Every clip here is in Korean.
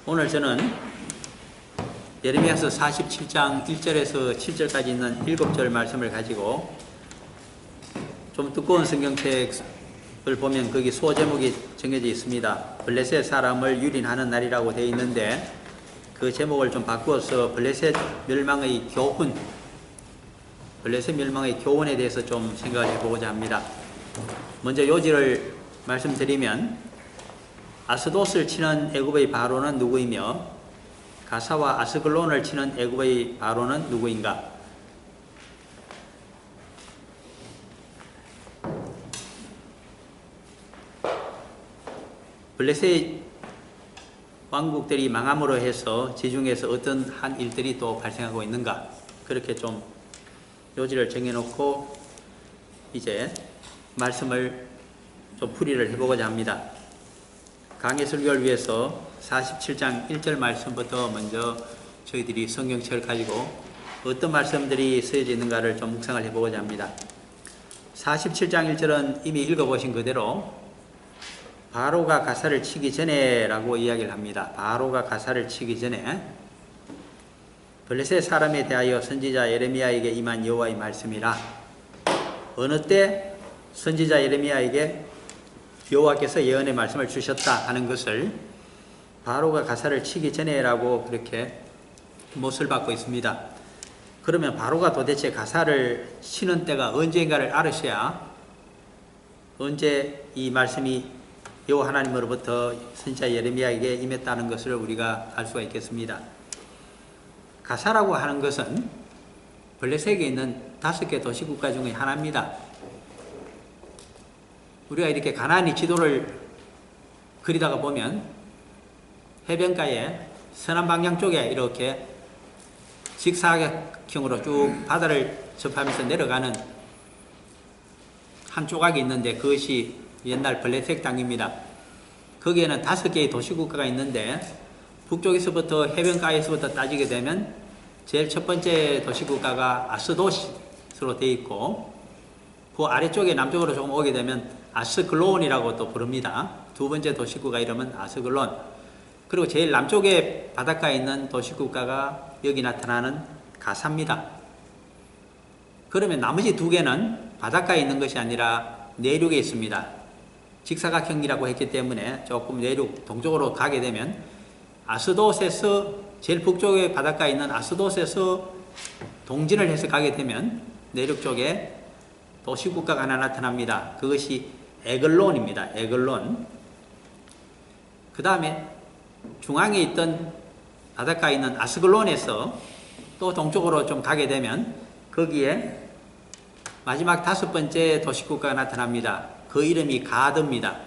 오늘 저는 예레미야서 47장 1절에서 7절까지 있는 7절 말씀을 가지고 좀 두꺼운 성경책을 보면 거기 소제목이 정해져 있습니다. 블레셋 사람을 유린하는 날이라고 되어 있는데 그 제목을 좀 바꾸어서 블레셋 멸망의 교훈, 블레셋 멸망의 교훈에 대해서 좀 생각을 해보고자 합니다. 먼저 요지를 말씀드리면 아스돗을 치는 애굽의 바로는 누구이며 가사와 아스글론을 치는 애굽의 바로는 누구인가? 블레셋 왕국들이 망함으로 해서 지중해에서 어떤 한 일들이 또 발생하고 있는가? 그렇게 좀 요지를 정해놓고 이제 말씀을 좀 풀이를 해보고자 합니다. 강의 설교를 위해서 47장 1절 말씀부터 먼저 저희들이 성경책을 가지고 어떤 말씀들이 쓰여져 있는가를 좀 묵상을 해보고자 합니다. 47장 1절은 이미 읽어보신 그대로 바로가 가사를 치기 전에 라고 이야기를 합니다. 바로가 가사를 치기 전에 블레셋 사람에 대하여 선지자 예레미야에게 임한 여호와의 말씀이라. 어느 때 선지자 예레미야에게 여호와께서 예언의 말씀을 주셨다 하는 것을 바로가 가사를 치기 전에라고 그렇게 못을 받고 있습니다. 그러면 바로가 도대체 가사를 치는 때가 언제인가를 알으셔야 언제 이 말씀이 여호와 하나님으로부터 선지자 예레미야에게 임했다는 것을 우리가 알 수가 있겠습니다. 가사라고 하는 것은 블레셋에 있는 5개 도시국가 중의 하나입니다. 우리가 이렇게 가나안의 지도를 그리다가 보면 해변가에 서남 방향 쪽에 이렇게 직사각형으로 쭉 바다를 접하면서 내려가는 한 조각이 있는데 그것이 옛날 블레셋 땅입니다. 거기에는 5개의 도시국가가 있는데 북쪽에서부터 해변가에서부터 따지게 되면 제일 첫 번째 도시국가가 아스돗으로 되어 있고 그 아래쪽에 남쪽으로 조금 오게 되면 아스글론이라고 또 부릅니다. 두 번째 도시국가 이름은 아스글론. 그리고 제일 남쪽에 바닷가에 있는 도시국가가 여기 나타나는 가사입니다. 그러면 나머지 2개는 바닷가에 있는 것이 아니라 내륙에 있습니다. 직사각형이라고 했기 때문에 조금 내륙 동쪽으로 가게 되면 아스돗에서 제일 북쪽에 바닷가에 있는 아스돗에서 동진을 해서 가게 되면 내륙 쪽에 도시국가가 하나 나타납니다. 그것이 에글론입니다. 에글론. 그 다음에 중앙에 있던 바닷가에 있는 아스글론에서 또 동쪽으로 좀 가게 되면 거기에 마지막 5번째 도시국가가 나타납니다. 그 이름이 가드입니다.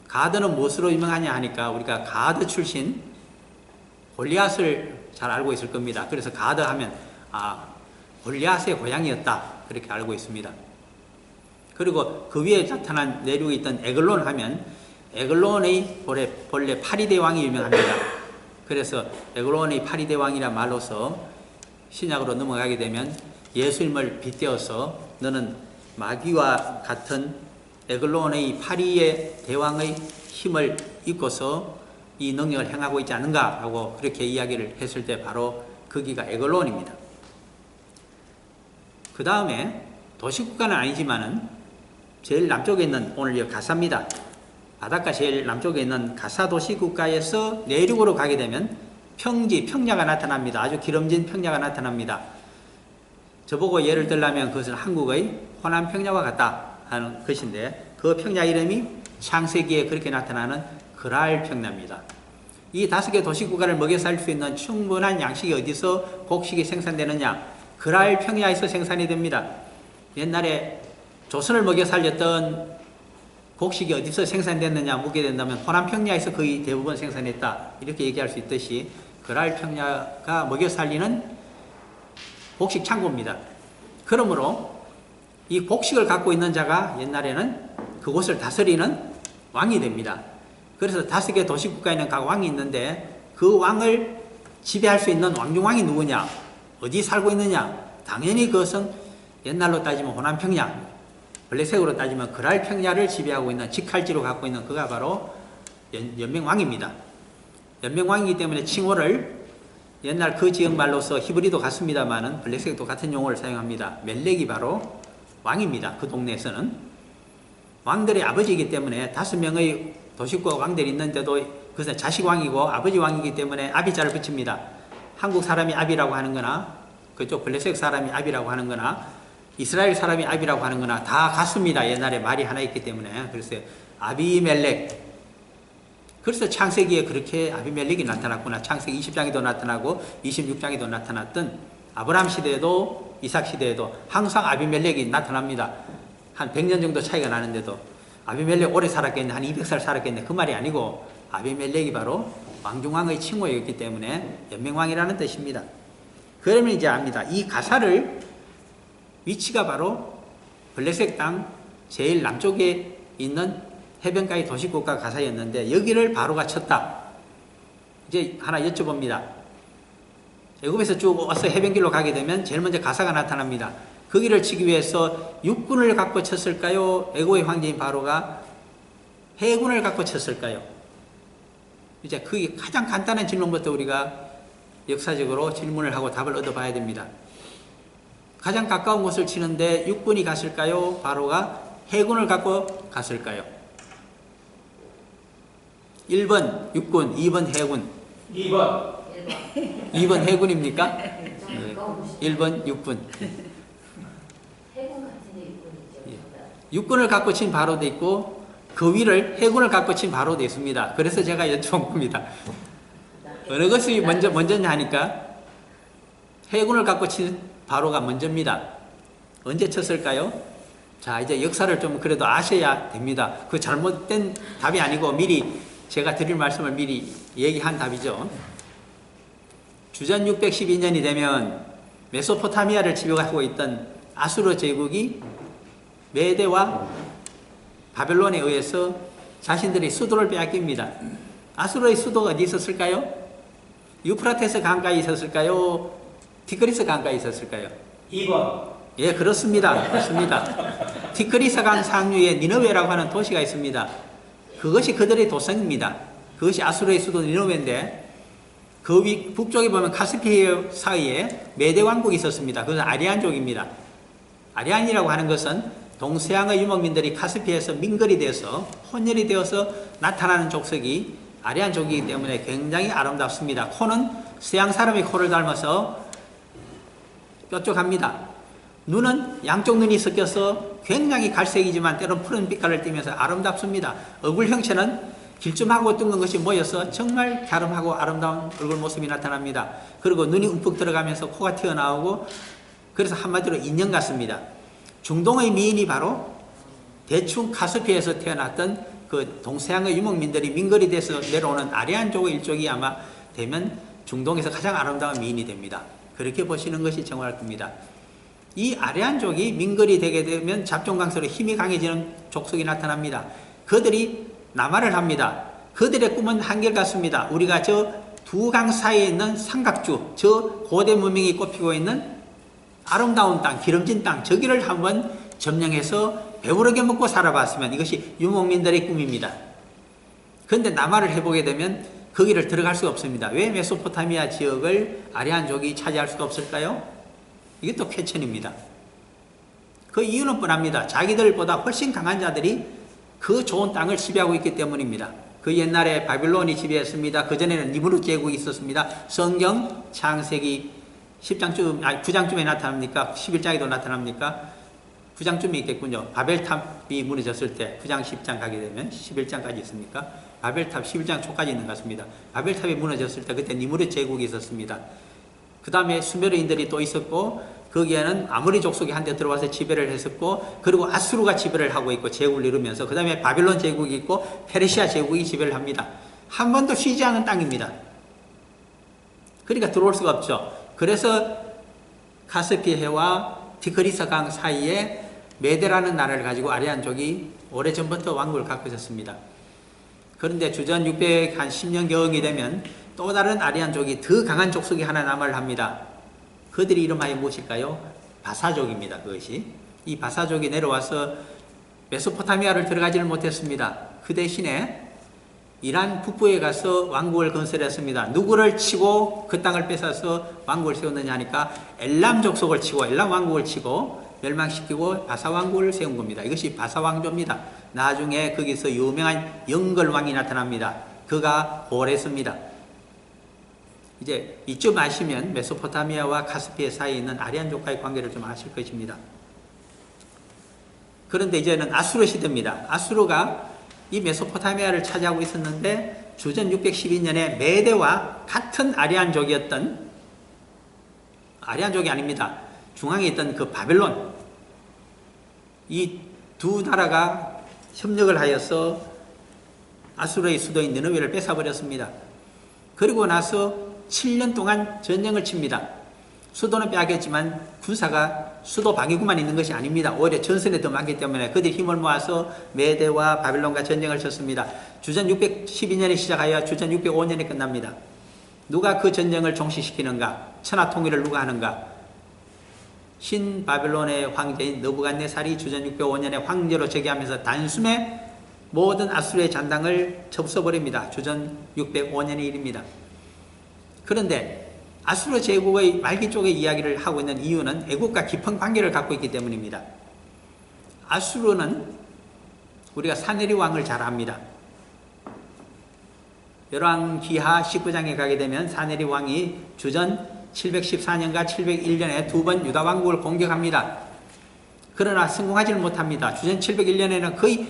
가드는 무엇으로 유명하냐 하니까 우리가 가드 출신 골리앗을 잘 알고 있을 겁니다. 그래서 가드 하면 골리앗의 고향이었다 그렇게 알고 있습니다. 그리고 그 위에 나타난 내륙에 있던 에글론 하면 에글론의 본래 파리대 왕이 유명합니다. 그래서 에글론의 파리대 왕이란 말로서 신약으로 넘어가게 되면 예수님을 빗대어서 너는 마귀와 같은 에글론의 파리의 대왕의 힘을 입고서 이 능력을 행하고 있지 않은가 하고 그렇게 이야기를 했을 때 바로 거기가 에글론입니다. 그 다음에 도시국가는 아니지만은 제일 남쪽에 있는 오늘 이 가사입니다. 바닷가 제일 남쪽에 있는 가사 도시국가에서 내륙으로 가게 되면 평야가 나타납니다. 아주 기름진 평야가 나타납니다. 저보고 예를 들자면 그것은 한국의 호남 평야와 같다 하는 것인데 그 평야 이름이 창세기에 그렇게 나타나는 그랄 평야입니다. 이 5개 도시국가를 먹여 살 수 있는 충분한 양식이 어디서 곡식이 생산되느냐? 그랄 평야에서 생산이 됩니다. 옛날에 조선을 먹여 살렸던 곡식이 어디서 생산됐느냐 묻게 된다면 호남평야에서 거의 대부분 생산했다 이렇게 얘기할 수 있듯이 그랄 평야가 먹여 살리는 곡식 창고입니다. 그러므로 이 곡식을 갖고 있는 자가 옛날에는 그곳을 다스리는 왕이 됩니다. 그래서 5개 도시국가에는 각 왕이 있는데 그 왕을 지배할 수 있는 왕중왕이 누구냐? 어디 살고 있느냐? 당연히 그것은 옛날로 따지면 호남평야, 블레셋으로 따지면 그랄 평야를 지배하고 있는 직할지로 갖고 있는 그가 바로 연맹왕입니다. 연맹왕이기 때문에 칭호를 옛날 그 지역 말로서 히브리도 같습니다만은 블랙색도 같은 용어를 사용합니다. 멜렉이 바로 왕입니다. 그 동네에서는. 왕들의 아버지이기 때문에 5명의 도시국 왕들이 있는데도 그것은 자식 왕이고 아버지 왕이기 때문에 아비자를 붙입니다. 한국 사람이 아비라고 하는 거나 그쪽 블랙색 사람이 아비라고 하는 거나 이스라엘 사람이 아비라고 하는 거나 다 같습니다. 옛날에 말이 하나 있기 때문에. 그래서 아비멜렉. 그래서 창세기에 그렇게 아비멜렉이 나타났구나. 창세기 20장에도 나타나고 26장에도 나타났던 아브라함 시대에도 이삭 시대에도 항상 아비멜렉이 나타납니다. 한 100년 정도 차이가 나는데도 아비멜렉 오래 살았겠네, 한 200살 살았겠네, 그 말이 아니고 아비멜렉이 바로 왕중왕의 칭호였기 때문에 연맹왕이라는 뜻입니다. 그러면 이제 압니다. 이 가사를 위치가 바로 블랙색 땅 제일 남쪽에 있는 해변가의 도시국가 가사였는데 여기를 바로가 쳤다. 이제 하나 여쭤봅니다. 애굽에서 쭉 와서 해변길로 가게 되면 제일 먼저 가사가 나타납니다. 거기를 치기 위해서 육군을 갖고 쳤을까요? 애굽의 황제인 바로가 해군을 갖고 쳤을까요? 이제 그게 가장 간단한 질문부터 우리가 역사적으로 질문을 하고 답을 얻어봐야 됩니다. 가장 가까운 곳을 치는데 육군이 갔을까요? 바로가 해군을 갖고 갔을까요? 1번 육군, 2번 해군. 2번. 2번 해군입니까? 네. 1번 육군. 해군 같은 육군이죠. 예. 육군을 갖고 친 바로도 있고 그 위를 해군을 갖고 친 바로도 있습니다. 그래서 제가 여쭤본 겁니다. 어느 것이 먼저냐 하니까 해군을 갖고 친 바로가 먼저입니다. 언제 쳤을까요? 자, 이제 역사를 좀 그래도 아셔야 됩니다. 그 잘못된 답이 아니고 미리 제가 드릴 말씀을 미리 얘기한 답이죠. 주전 612년이 되면 메소포타미아를 지배하고 있던 아수르 제국이 메대와 바벨론에 의해서 자신들의 수도를 빼앗깁니다. 아수르의 수도가 어디 있었을까요? 유프라테스 강가에 있었을까요? 티그리스 강가에 있었을까요? 2번. 예, 그렇습니다. 그렇습니다. 티그리스 강 상류에 니느웨라고 하는 도시가 있습니다. 그것이 그들의 도성입니다. 그것이 아수르의 수도 니느웨인데 그 북쪽에 보면 카스피해 사이에 메대 왕국이 있었습니다. 그것은 아리안족입니다. 아리안이라고 하는 것은 동서양의 유목민들이 카스피해에서 민거리 되어서 혼혈이 되어서 나타나는 족속이 아리안족이기 때문에 굉장히 아름답습니다. 코는 서양 사람의 코를 닮아서 뾰족합니다. 눈은 양쪽 눈이 섞여서 굉장히 갈색이지만 때론 푸른 빛깔을 띠면서 아름답습니다. 얼굴 형체는 길쭉하고 둥근 것이 모여서 정말 갸름하고 아름다운 얼굴 모습이 나타납니다. 그리고 눈이 움푹 들어가면서 코가 튀어나오고 그래서 한마디로 인형 같습니다. 중동의 미인이 바로 대충 카스피에서 태어났던 그 동서양의 유목민들이 민거리 돼서 내려오는 아리안족 일족이 아마 되면 중동에서 가장 아름다운 미인이 됩니다. 그렇게 보시는 것이 정확할 겁니다. 이 아리안족이 민거리 되게 되면 잡종강서로 힘이 강해지는 족속이 나타납니다. 그들이 남하를 합니다. 그들의 꿈은 한결같습니다. 우리가 저 두 강 사이에 있는 삼각주, 저 고대 문명이 꼽히고 있는 아름다운 땅, 기름진 땅, 저기를 한번 점령해서 배부르게 먹고 살아봤으면 이것이 유목민들의 꿈입니다. 그런데 남하를 해보게 되면 거기를 들어갈 수가 없습니다. 왜 메소포타미아 지역을 아리안족이 차지할 수가 없을까요? 이게 또 쾌천입니다. 그 이유는 뻔합니다. 자기들보다 훨씬 강한 자들이 그 좋은 땅을 지배하고 있기 때문입니다. 그 옛날에 바빌론이 지배했습니다. 그전에는 니무르 제국이 있었습니다. 성경 창세기 10장쯤, 아니 9장쯤에 나타납니까? 11장에도 나타납니까? 9장쯤에 있겠군요. 바벨탑이 무너졌을 때 9장 10장 가게 되면 11장까지 있습니까? 바벨탑 11장 초까지 있는 것 같습니다. 바벨탑이 무너졌을 때 그때 니무르 제국이 있었습니다. 그 다음에 수메르인들이 또 있었고 거기에는 아모리 족속이 한데 들어와서 지배를 했었고 그리고 아수르가 지배를 하고 있고 제국을 이루면서 그 다음에 바빌론 제국이 있고 페르시아 제국이 지배를 합니다. 한 번도 쉬지 않은 땅입니다. 그러니까 들어올 수가 없죠. 그래서 카스피해와 티그리스 강 사이에 메데라는 나라를 가지고 아리안족이 오래전부터 왕국을 갖고 있었습니다. 그런데 주전 610년경이 되면 또 다른 아리안족이 더 강한 족속이 하나 남을 합니다. 그들이 이름하여 무엇일까요? 바사족입니다. 그것이. 이 바사족이 내려와서 메소포타미아를 들어가지를 못했습니다. 그 대신에 이란 북부에 가서 왕국을 건설했습니다. 누구를 치고 그 땅을 뺏어서 왕국을 세웠느냐 하니까 엘람 족속을 치고 엘람 왕국을 치고 멸망시키고 바사 왕국을 세운 겁니다. 이것이 바사 왕조입니다. 나중에 거기서 유명한 영걸 왕이 나타납니다. 그가 호레스입니다. 이제 이쯤 아시면 메소포타미아와 카스피해 사이에 있는 아리안족과의 관계를 좀 아실 것입니다. 그런데 이제는 아수르 시대입니다. 아수르가 이 메소포타미아를 차지하고 있었는데 주전 612년에 메대와 같은 아리안족이었던, 아리안족이 아닙니다. 중앙에 있던 그 바벨론, 이 두 나라가 협력을 하여서 아수르의 수도인 느느웨를 뺏어버렸습니다. 그리고 나서 7년 동안 전쟁을 칩니다. 수도는 빼앗겼지만 군사가 수도 방위구만 있는 것이 아닙니다. 오히려 전선에 더 많기 때문에 그들이 힘을 모아서 메대와 바벨론과 전쟁을 쳤습니다. 주전 612년에 시작하여 주전 605년에 끝납니다. 누가 그 전쟁을 종식시키는가? 천하 통일을 누가 하는가? 신바벨론의 황제인 느부갓네살이 주전 605년에 황제로 즉위하면서 단숨에 모든 아수르의 잔당을 접숴버립니다. 주전 605년의 일입니다. 그런데 아수르 제국의 말기 쪽의 이야기를 하고 있는 이유는 애국과 깊은 관계를 갖고 있기 때문입니다. 아수르는 우리가 사네리 왕을 잘 압니다. 열왕기하 19장에 가게 되면 사네리 왕이 주전 714년과 701년에 두 번 유다 왕국을 공격합니다. 그러나 성공하지는 못합니다. 주전 701년에는 거의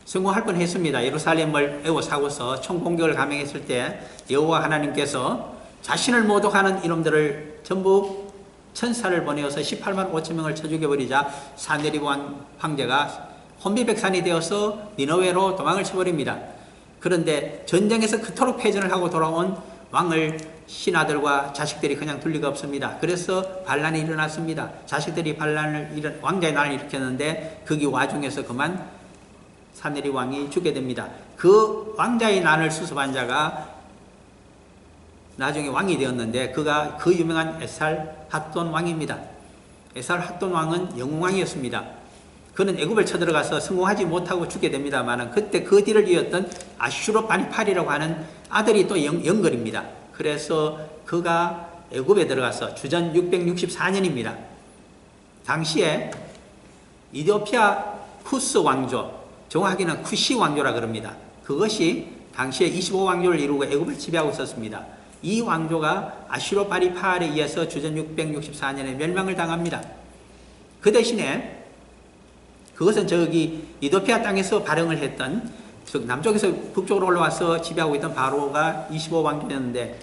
성공할 뻔했습니다. 예루살렘을 에워싸고서 총공격을 감행했을 때 여호와 하나님께서 자신을 모독하는 이놈들을 전부 천사를 보내어서 18만 5천 명을 쳐 죽여버리자 사네리 황제가 혼비백산이 되어서 니느웨로 도망을 쳐버립니다. 그런데 전쟁에서 그토록 패전을 하고 돌아온 왕을 신하들과 자식들이 그냥 둘 리가 없습니다. 그래서 반란이 일어났습니다. 자식들이 왕자의 난을 일으켰는데 거기 와중에서 그만 사네리 왕이 죽게 됩니다. 그 왕자의 난을 수습한 자가 나중에 왕이 되었는데 그가 그 유명한 에살 핫돈 왕입니다. 에살 핫돈 왕은 영웅왕이었습니다. 그는 애굽을 쳐들어가서 성공하지 못하고 죽게 됩니다만 그때 그 뒤를 이었던 아슈르 바니팔이라고 하는 아들이 또 영걸입니다. 그래서 그가 애굽에 들어가서 주전 664년입니다. 당시에 이디오피아 쿠스 왕조, 정확하게는 쿠시 왕조라 그럽니다. 그것이 당시에 25왕조를 이루고 애굽을 지배하고 있었습니다. 이 왕조가 아슈르 바니팔에 의해서 주전 664년에 멸망을 당합니다. 그 대신에 그것은 저기 이디오피아 땅에서 발흥을 했던 남쪽에서 북쪽으로 올라와서 지배하고 있던 바로가 25왕조였는데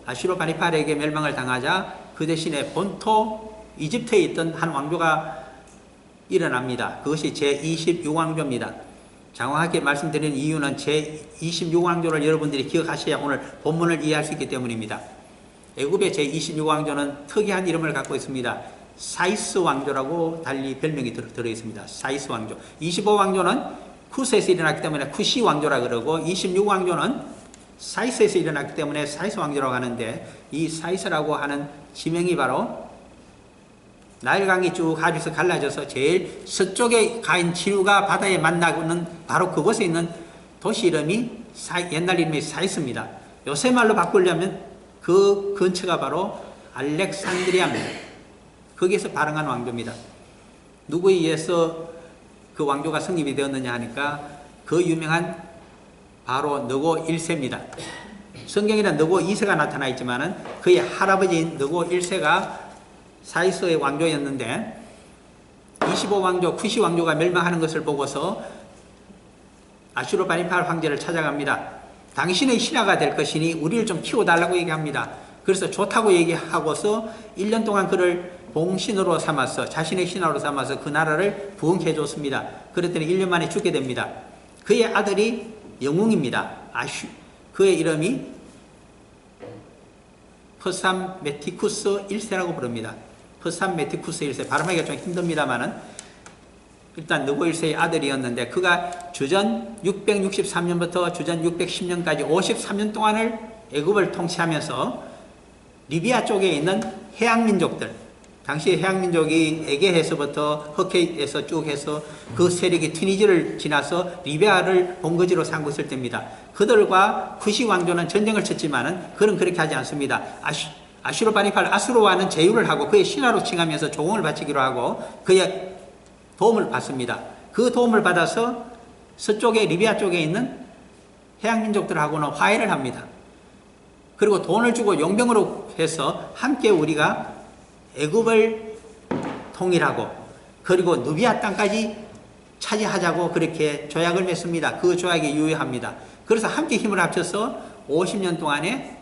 아슈르 바니팔에게 멸망을 당하자 그 대신에 본토 이집트에 있던 한 왕조가 일어납니다. 그것이 제26왕조입니다. 정확하게 말씀드리는 이유는 제26왕조를 여러분들이 기억하셔야 오늘 본문을 이해할 수 있기 때문입니다. 애굽의 제26왕조는 특이한 이름을 갖고 있습니다. 사이스 왕조라고 달리 별명이 들어있습니다. 사이스 왕조. 25왕조는 쿠스에서 일어났기 때문에 쿠시 왕조라 그러고 26왕조는 사이스에서 일어났기 때문에 사이스 왕조라고 하는데 이 사이스라고 하는 지명이 바로 나일강이 쭉 하비서 갈라져서 제일 서쪽에 가인 지류가 바다에 만나고는 바로 그곳에 있는 도시 이름이 옛날 이름이 사이스입니다. 요새 말로 바꾸려면 그 근처가 바로 알렉산드리아입니다. 거기에서 발흥한 왕조입니다. 누구에 의해서 그 왕조가 성립이 되었느냐 하니까 그 유명한 바로 느고 1세입니다. 성경에는 느고 2세가 나타나 있지만은 그의 할아버지인 느고 1세가 사이스의 왕조였는데 25왕조 쿠시 왕조가 멸망하는 것을 보고서 아슈르 바니팔 황제를 찾아갑니다. 당신의 신하가 될 것이니 우리를 좀 키워달라고 얘기합니다. 그래서 좋다고 얘기하고서 1년 동안 그를 봉신으로 삼아서 자신의 신하로 삼아서 그 나라를 부흥해 줬습니다. 그랬더니 1년 만에 죽게 됩니다. 그의 아들이 영웅입니다. 그의 이름이 퍼삼메티쿠스 1세라고 부릅니다. 퍼삼메티쿠스 1세 발음하기가 좀 힘듭니다만은 일단 느고 1세의 아들이었는데 그가 주전 663년부터 주전 610년까지 53년 동안을 애굽을 통치하면서 리비아 쪽에 있는 해양민족들 당시 해양민족이 에게해에서부터 흑해에서 쭉 해서 그 세력이 튀니지를 지나서 리비아를 본거지로 삼고 있을 때입니다. 그들과 쿠시 왕조는 전쟁을 쳤지만은 그는 그렇게 하지 않습니다. 아슈르바니팔 아수르와는 제휴를 하고 그의 신하로 칭하면서 조공을 바치기로 하고 그의 도움을 받습니다. 그 도움을 받아서 서쪽에 리비아 쪽에 있는 해양민족들하고는 화해를 합니다. 그리고 돈을 주고 용병으로 해서 함께 우리가 애굽을 통일하고 그리고 누비아 땅까지 차지하자고 그렇게 조약을 맺습니다. 그 조약이 유효합니다. 그래서 함께 힘을 합쳐서 50년 동안에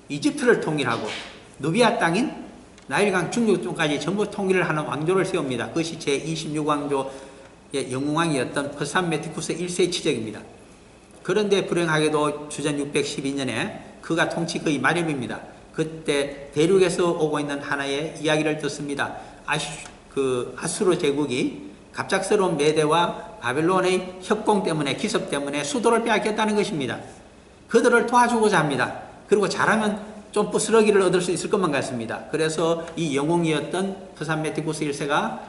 이집트를 통일하고 누비아 땅인 나일강 중류쪽까지 전부 통일을 하는 왕조를 세웁니다. 그것이 제26왕조의 영웅왕이었던 퍼산메티쿠스 1세의 치적입니다. 그런데 불행하게도 주전 612년에 그가 통치 거의 말입니다. 그때 대륙에서 오고 있는 하나의 이야기를 듣습니다. 아수르 제국이 갑작스러운 메대와 바벨론의 협공 때문에 기습 때문에 수도를 빼앗겼다는 것입니다. 그들을 도와주고자 합니다. 그리고 잘하면 좀 부스러기를 얻을 수 있을 것만 같습니다. 그래서 이 영웅이었던 프산메티쿠스 1세가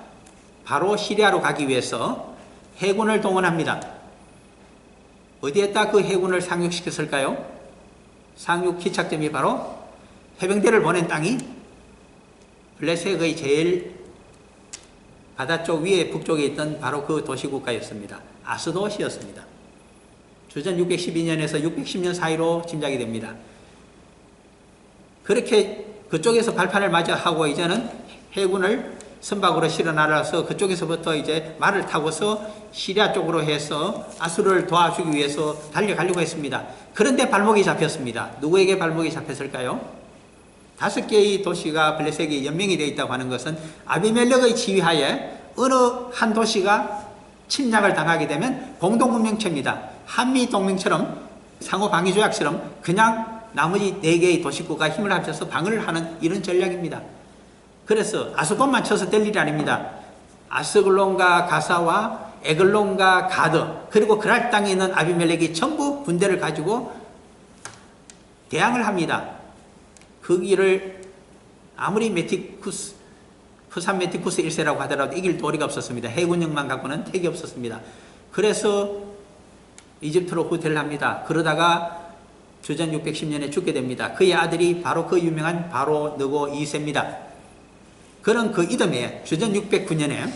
바로 시리아로 가기 위해서 해군을 동원합니다. 어디에다 그 해군을 상륙시켰을까요? 상륙 기착점이 바로 해병대를 보낸 땅이 블레셋의 제일 바다 쪽 위에 북쪽에 있던 바로 그 도시국가였습니다. 아스도시였습니다. 주전 612년에서 610년 사이로 짐작이 됩니다. 그렇게 그쪽에서 발판을 마주하고 이제는 해군을 선박으로 실어 날아서 그쪽에서부터 이제 말을 타고서 시리아 쪽으로 해서 아수르를 도와주기 위해서 달려가려고 했습니다. 그런데 발목이 잡혔습니다. 누구에게 발목이 잡혔을까요? 5개의 도시가 블레셋이 연명이 되어 있다고 하는 것은 아비멜렉의 지휘하에 어느 한 도시가 침략을 당하게 되면 공동문명체입니다. 한미동맹처럼 상호방위조약처럼 그냥 나머지 4개의 도시국가 힘을 합쳐서 방어를 하는 이런 전략입니다. 그래서 아스돈만 쳐서 될 일이 아닙니다. 아스글론과 가사와 에글론과 가드 그리고 그랄 땅에 있는 아비멜렉이 전부 군대를 가지고 대항을 합니다. 그 길을 아무리 프산 메티쿠스 1세라고 하더라도 이길 도리가 없었습니다. 해군력만 갖고는 택이 없었습니다. 그래서 이집트로 후퇴를 합니다. 그러다가 주전 610년에 죽게 됩니다. 그의 아들이 바로 그 유명한 바로 느고 2세입니다. 그는 그 이듬해 주전 609년에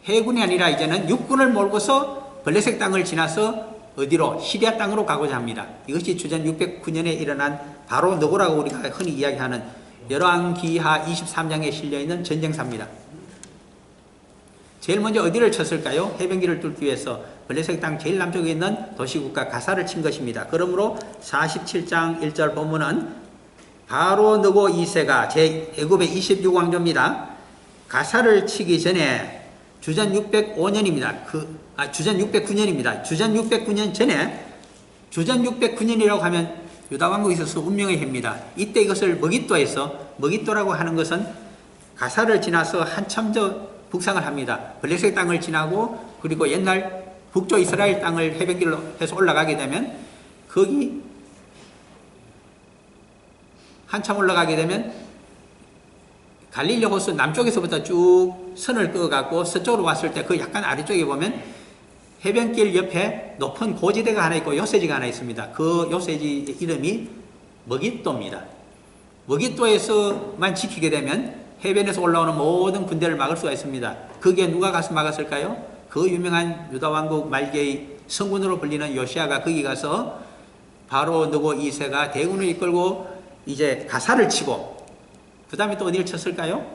해군이 아니라 이제는 육군을 몰고서 블레셋 땅을 지나서 어디로? 시리아 땅으로 가고자 합니다. 이것이 주전 609년에 일어난 바로 느고라고 우리가 흔히 이야기하는 열왕기하 23장에 실려있는 전쟁사입니다. 제일 먼저 어디를 쳤을까요? 해변길을 뚫기 위해서 블레셋 땅 제일 남쪽에 있는 도시국가 가사를 친 것입니다. 그러므로 47장 1절 본문은 바로 느고 2세가 애굽의 26왕조입니다. 가사를 치기 전에 주전 605년입니다. 주전 609년입니다. 주전 609년 전에 주전 609년이라고 하면 유다왕국에 있어서 운명의 해입니다. 이때 이것을 머깃도라고 하는 것은 가사를 지나서 한참 더 북상을 합니다. 블레셋 땅을 지나고 그리고 옛날 북쪽 이스라엘 땅을 해변길로 해서 올라가게 되면 거기 한참 올라가게 되면 갈릴리 호수 남쪽에서부터 쭉 선을 그어갖고 서쪽으로 왔을 때 그 약간 아래쪽에 보면 해변길 옆에 높은 고지대가 하나 있고 요새지가 하나 있습니다. 그 요새지 이름이 머깃도입니다. 머깃도에서만 지키게 되면 해변에서 올라오는 모든 군대를 막을 수가 있습니다. 그게 누가 가서 막았을까요? 그 유명한 유다왕국 말기의 성군으로 불리는 요시아가 거기 가서 바로 느고 2세가 대군을 이끌고 이제 가사를 치고 그 다음에 또 어디를 쳤을까요?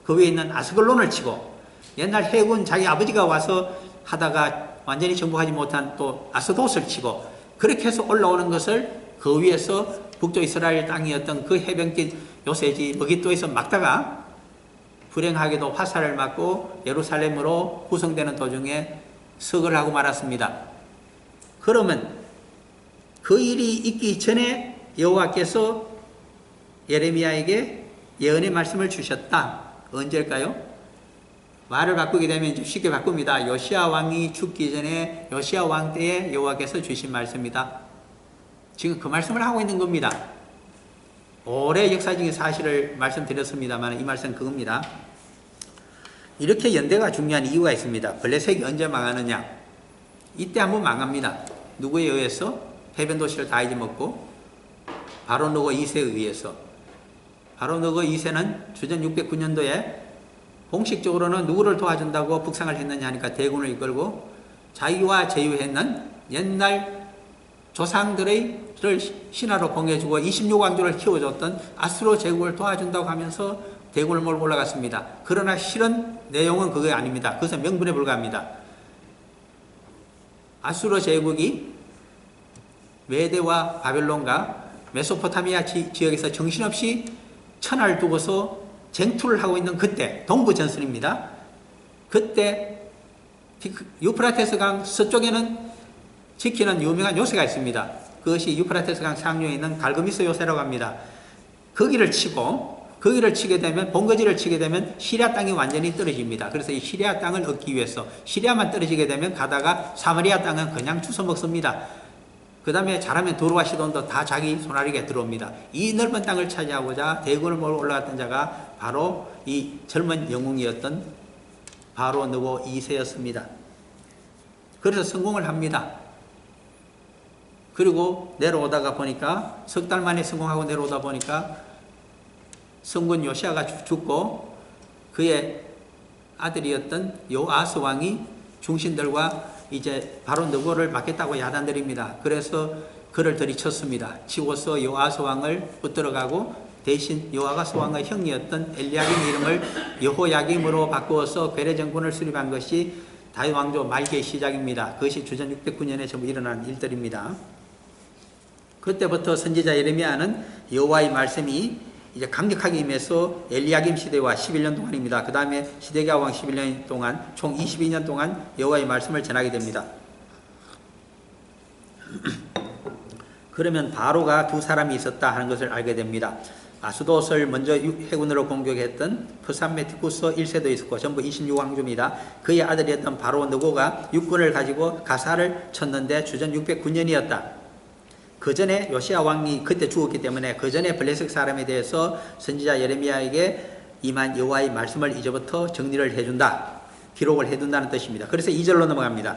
그 위에 있는 아스글론을 치고 옛날 해군 자기 아버지가 와서 하다가 완전히 정복하지 못한 또 아스돗을 치고 그렇게 해서 올라오는 것을 그 위에서 북쪽 이스라엘 땅이었던 그 해변길 요새지 머깃도에서 막다가 불행하게도 화살을 맞고 예루살렘으로 후송되는 도중에 석을 하고 말았습니다. 그러면 그 일이 있기 전에 여호와께서 예레미야에게 예언의 말씀을 주셨다. 언제일까요? 말을 바꾸게 되면 이제 쉽게 바꿉니다. 요시야 왕이 죽기 전에 요시야 왕 때에 여호와께서 주신 말씀이다. 지금 그 말씀을 하고 있는 겁니다. 오래 역사적인 사실을 말씀드렸습니다만 이 말씀 그겁니다. 이렇게 연대가 중요한 이유가 있습니다. 블레셋이 언제 망하느냐? 이때 한번 망합니다. 누구에 의해서? 해변 도시를 다 잊어먹고 바로 느고 2세에 의해서. 바로 느고 2세는 주전 609년도에 공식적으로는 누구를 도와준다고 북상을 했느냐 하니까 대군을 이끌고 자기와 제휴했는 옛날 조상들의 신하로 봉해주고 26왕조를 키워줬던 아수르 제국을 도와준다고 하면서 대군을 몰고 올라갔습니다. 그러나 실은 내용은 그게 아닙니다. 그것은 명분에 불과합니다. 아수르 제국이 메대와 바벨론과 메소포타미아 지역에서 정신없이 천하를 두고서 쟁투를 하고 있는 그때 동부전선입니다. 그때 유프라테스 강 서쪽에는 지키는 유명한 요새가 있습니다. 그것이 유프라테스 강 상류에 있는 갈그미스 요새라고 합니다. 거기를 치게 되면 본거지를 치게 되면 시리아 땅이 완전히 떨어집니다. 그래서 이 시리아 땅을 얻기 위해서 시리아만 떨어지게 되면 가다가 사마리아 땅은 그냥 주워 먹습니다. 그 다음에 잘하면 도로와 시돈도 다 자기 손아래에 들어옵니다. 이 넓은 땅을 차지하고자 대군을 몰고 올라갔던 자가 바로 이 젊은 영웅이었던 바로 느고 2세였습니다. 그래서 성공을 합니다. 그리고 내려오다가 보니까 석 달 만에 성공하고 내려오다 보니까 성군 요시아가 죽고 그의 아들이었던 요아스 왕이 중신들과 이제 바로 느고를 맡겠다고 야단드립니다. 그래서 그를 들이쳤습니다. 치고서 요아스 왕을 붙들어가고 대신 요아스 왕의 형이었던 엘리야김 이름을 여호야김으로 바꾸어서 괴뢰 정권을 수립한 것이 다윗 왕조 말기의 시작입니다. 그것이 주전 609년에 전부 일어난 일들입니다. 그때부터 선지자 예레미야는 여호와의 말씀이 이제 강력하게 임해서 엘리야김 시대와 11년 동안입니다. 그 다음에 시데기야 왕 11년 동안 총 22년 동안 여호와의 말씀을 전하게 됩니다. 그러면 바로가 두 사람이 있었다 하는 것을 알게 됩니다. 아수돗을 먼저 해군으로 공격했던 프산메티쿠스 1세도 있었고 전부 26왕조입니다. 그의 아들이었던 바로 느고가 육군을 가지고 가사를 쳤는데 주전 609년이었다. 그 전에 요시야 왕이 그때 죽었기 때문에 그 전에 블레셋 사람에 대해서 선지자 예레미야에게 임한 여호와의 말씀을 이제부터 정리를 해준다. 기록을 해둔다는 뜻입니다. 그래서 2절로 넘어갑니다.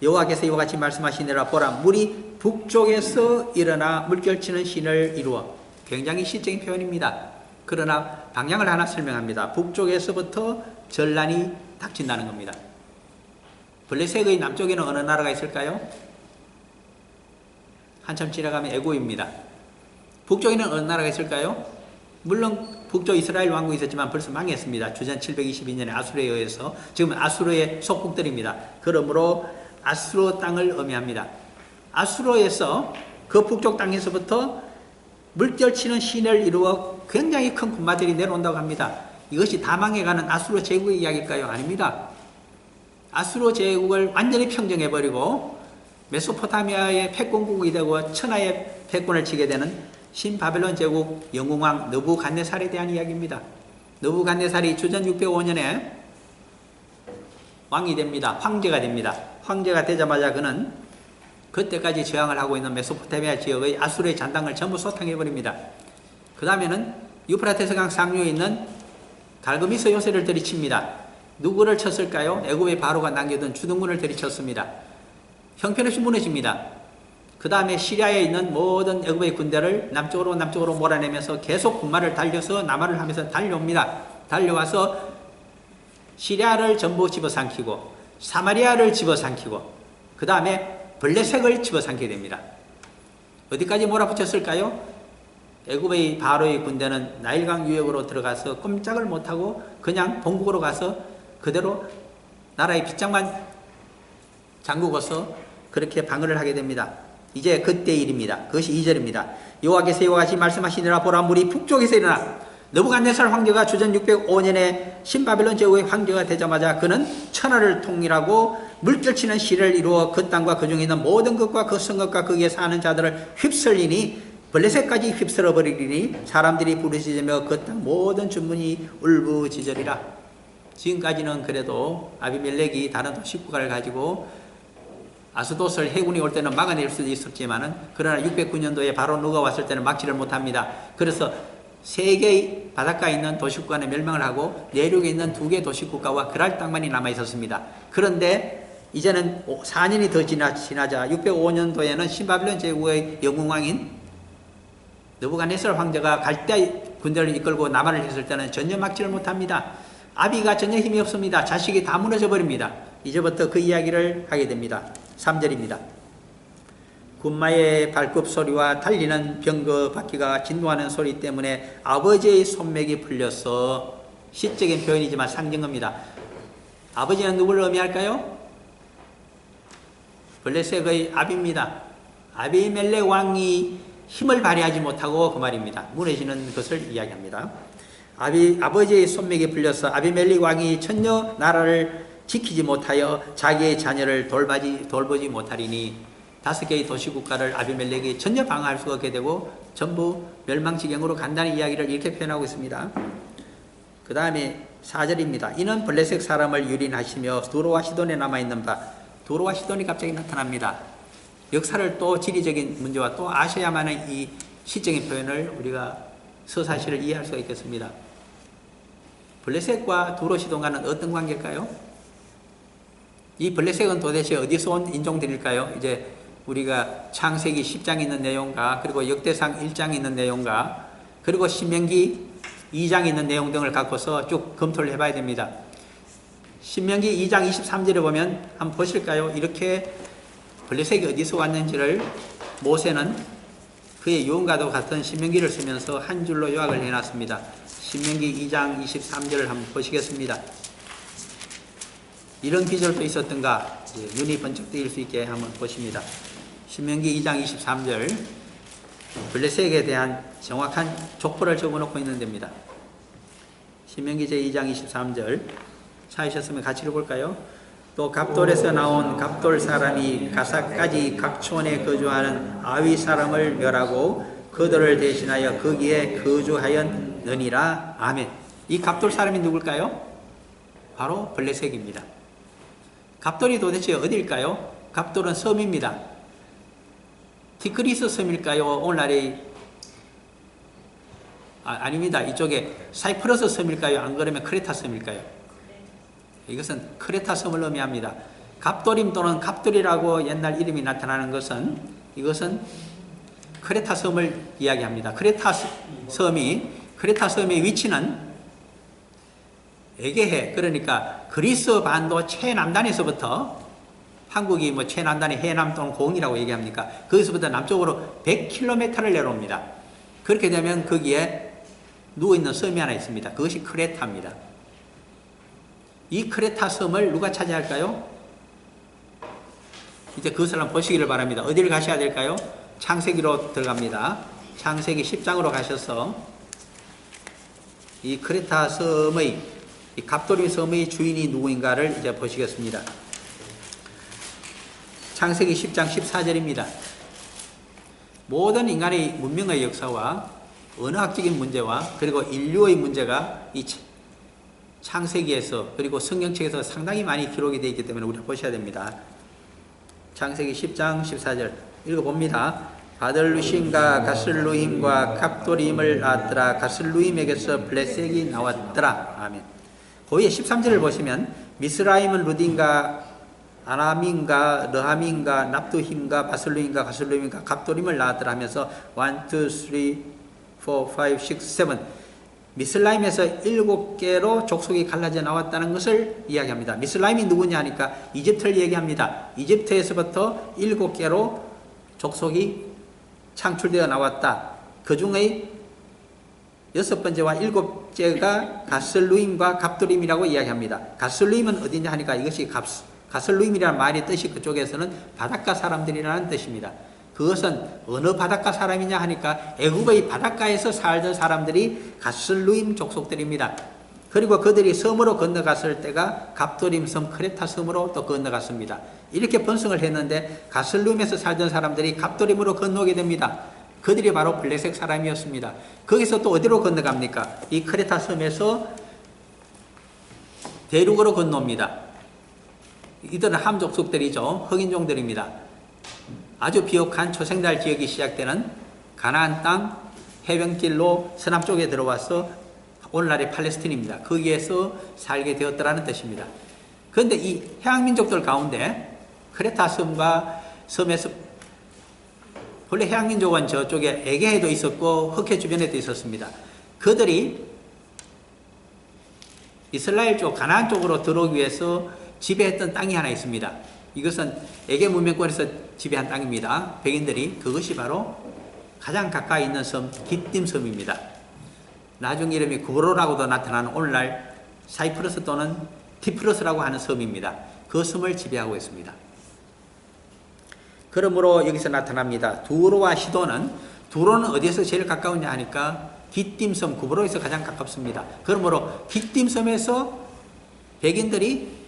여호와께서 이와 같이 말씀하시니라. 보라, 물이 북쪽에서 일어나 물결치는 신을 이루어. 굉장히 시적인 표현입니다. 그러나 방향을 하나 설명합니다. 북쪽에서부터 전란이 닥친다는 겁니다. 블레셋의 남쪽에는 어느 나라가 있을까요? 한참 지나가면 애고입니다. 북쪽에는 어느 나라가 있을까요? 물론 북쪽 이스라엘 왕국이 있었지만 벌써 망했습니다. 주전 722년에 아수르에 의해서. 지금 아수르의 속국들입니다. 그러므로 아수르 땅을 의미합니다. 아수르에서 그 북쪽 땅에서부터 물결치는 신을 이루어 굉장히 큰 군마들이 내려온다고 합니다. 이것이 다 망해가는 아수르 제국의 이야기일까요? 아닙니다. 아수르 제국을 완전히 평정해버리고 메소포타미아의 패권국이 되고 천하의 패권을 치게 되는 신바벨론 제국 영웅왕 느부갓네살에 대한 이야기입니다. 느부갓네살이 주전 605년에 왕이 됩니다. 황제가 됩니다. 황제가 되자마자 그는 그때까지 저항을 하고 있는 메소포타미아 지역의 아수르의 잔당을 전부 소탕해버립니다. 그 다음에는 유프라테스강 상류에 있는 갈그미스 요새를 들이칩니다. 누구를 쳤을까요? 애굽의 바로가 남겨둔 주둔군을 들이쳤습니다. 형편없이 무너집니다. 그 다음에 시리아에 있는 모든 애굽의 군대를 남쪽으로 몰아내면서 계속 군마를 달려서 남하를 하면서 달려옵니다. 달려와서 시리아를 전부 집어삼키고 사마리아를 집어삼키고 그 다음에 블레셋을 집어삼키게 됩니다. 어디까지 몰아붙였을까요? 애굽의 바로의 군대는 나일강 유역으로 들어가서 꼼짝을 못하고 그냥 본국으로 가서 그대로 나라의 빗장만 잠그고서 그렇게 방어를 하게 됩니다. 이제 그때 일입니다. 그것이 2절입니다. 여호와께서 이와 같이 말씀하시니라. 보라, 물이 북쪽에서 일어나. 느부갓네살 황제가 주전 605년에 신바벨론 제국의 황제가 되자마자 그는 천하를 통일하고 물결치는 시를 이루어 그 땅과 그 중에 있는 모든 것과 그 성읍과 거기에 사는 자들을 휩쓸리니 블레셋까지 휩쓸어 버리리니 사람들이 부르짖으며 그 땅 모든 주문이 울부짖으리라. 지금까지는 그래도 아비멜렉이 다른 도시국가를 가지고 아스도스를 해군이 올 때는 막아낼 수도 있었지만은 그러나 609년도에 바로 누가 왔을 때는 막지를 못합니다. 그래서 세 개의 바닷가에 있는 도시국가는 멸망을 하고 내륙에 있는 두 개의 도시국가와 그랄 땅만이 남아 있었습니다. 그런데 이제는 4년이 더 지나자 605년도에는 신바빌론 제국의 영웅왕인 느부갓네살 황제가 갈대 군대를 이끌고 남한을 했을 때는 전혀 막지를 못합니다. 아비가 전혀 힘이 없습니다. 자식이 다 무너져 버립니다. 이제부터 그 이야기를 하게 됩니다. 3절입니다. 군마의 발굽 소리와 달리는 병거 바퀴가 진동하는 소리 때문에 아버지의 손맥이 풀려서 시적인 표현이지만 상징입니다. 아버지는 누구를 의미할까요? 블레셋의 아비입니다. 아비멜렉 왕이 힘을 발휘하지 못하고 그 말입니다. 무너지는 것을 이야기합니다. 아버지의 손맥이 풀려서 아비멜렉 왕이 천녀 나라를 지키지 못하여 자기의 자녀를 돌보지 못하리니 5개의 도시국가를 아비멜렉이 전혀 방어할 수가 없게 되고 전부 멸망지경으로 간다는 이야기를 이렇게 표현하고 있습니다. 그 다음에 4절입니다. 이는 블레셋 사람을 유린하시며 두로와 시돈에 남아있는 바 두로와 시돈이 갑자기 나타납니다. 역사를 또 지리적인 문제와 또 아셔야만은 이 시적인 표현을 우리가 서사시를 이해할 수가 있겠습니다. 블레셋과 두로 시돈과는 어떤 관계일까요? 이 블레셋은 도대체 어디서 온 인종들일까요? 이제 우리가 창세기 10장에 있는 내용과 그리고 역대상 1장에 있는 내용과 그리고 신명기 2장에 있는 내용 등을 갖고서 쭉 검토를 해봐야 됩니다. 신명기 2장 23절에 보면 한번 보실까요? 이렇게 블레셋이 어디서 왔는지를 모세는 그의 유언과도 같은 신명기를 쓰면서 한 줄로 요약을 해놨습니다. 신명기 2장 23절을 한번 보시겠습니다. 이런 기절도 있었던가 눈이 번쩍 뜨일 수 있게 한번 보십니다. 신명기 2장 23절 블레셋에 대한 정확한 족보를 적어놓고 있는 데입니다. 신명기 제2장 23절 찾으셨으면 같이 읽어볼까요? 또 갑돌에서 나온 갑돌 사람이 가사까지 각촌에 거주하는 아위 사람을 멸하고 그들을 대신하여 거기에 거주하였느니라. 아멘. 이 갑돌 사람이 누굴까요? 바로 블레셋입니다. 갑돌이 도대체 어디일까요? 갑돌은 섬입니다. 티그리스 섬일까요? 오늘날의 아닙니다. 이쪽에 사이프러스 섬일까요? 안 그러면 크레타 섬일까요? 이것은 크레타 섬을 의미합니다. 갑돌임 또는 갑돌이라고 옛날 이름이 나타나는 것은 이것은 크레타 섬을 이야기합니다. 크레타 섬의 위치는 에게해, 그러니까 그리스 반도 최남단에서부터 한국이 뭐 최남단의 해남 또는 고흥이라고 얘기합니까? 거기서부터 남쪽으로 100km를 내려옵니다. 그렇게 되면 거기에 누워있는 섬이 하나 있습니다. 그것이 크레타입니다. 이 크레타 섬을 누가 차지할까요? 이제 그것을 한번 보시기를 바랍니다. 어디를 가셔야 될까요? 창세기로 들어갑니다. 창세기 10장으로 가셔서 이 크레타 섬의 이 갑돌이 섬의 주인이 누구인가를 이제 보시겠습니다. 창세기 10장 14절입니다. 모든 인간의 문명의 역사와 언어학적인 문제와 그리고 인류의 문제가 이 창세기에서 그리고 성경책에서 상당히 많이 기록이 되어 있기 때문에 우리가 보셔야 됩니다. 창세기 10장 14절 읽어봅니다. 바들루심과 가슬루임과 갑돌임을 낳았더라. 가슬루임에게서 블레셋이 나왔더라. 아멘. 거기에 13절을 보시면 미스라임은 루딘과 아람인가 르함인가 납두힘과 바슬루임과 가슬루임과 갑돌임을 낳았더라 하면서 1, 2, 3, 4, 5, 6, 7 미슬라임에서 7개로 족속이 갈라져 나왔다는 것을 이야기합니다. 미슬라임이 누구냐 하니까 이집트를 얘기합니다. 이집트에서부터 7개로 족속이 창출되어 나왔다. 그 중에 6번째와 7째가 가슬루임과 갑돌임이라고 이야기합니다. 가슬루임은 어디냐 하니까 이것이 가슬루임이라는 말의 뜻이 그쪽에서는 바닷가 사람들이라는 뜻입니다. 그것은 어느 바닷가 사람이냐 하니까 애굽의 바닷가에서 살던 사람들이 가슬루임 족속들입니다. 그리고 그들이 섬으로 건너갔을 때가 갑돌임 섬 크레타 섬으로 또 건너갔습니다. 이렇게 번성을 했는데 가슬루임에서 살던 사람들이 갑돌임으로 건너게 됩니다. 그들이 바로 블레셋 사람이었습니다. 거기서 또 어디로 건너갑니까? 이 크레타 섬에서 대륙으로 건너옵니다. 이들은 함 족속들이죠. 흑인종들입니다. 아주 비옥한 초생달 지역이 시작되는 가나안 땅 해변길로 서남 쪽에 들어와서 오늘날의 팔레스틴입니다. 거기에서 살게 되었더라는 뜻입니다. 그런데 이 해양민족들 가운데 크레타 섬과 섬에서 원래 해양민족은 저쪽에 에게해도 있었고 흑해 주변에도 있었습니다. 그들이 이스라엘 쪽 가나안 쪽으로 들어오기 위해서 지배했던 땅이 하나 있습니다. 이것은 에게 문명권에서 지배한 땅입니다. 백인들이. 그것이 바로 가장 가까이 있는 섬 기띔 섬입니다. 나중 이름이 구브로라고도 나타나는 오늘날 사이프러스 또는 티프러스라고 하는 섬입니다. 그 섬을 지배하고 있습니다. 그러므로 여기서 나타납니다. 두로와 시돈은, 두로는 어디에서 제일 가까우냐 하니까 기띔섬 구브로에서 가장 가깝습니다. 그러므로 기띔섬에서 백인들이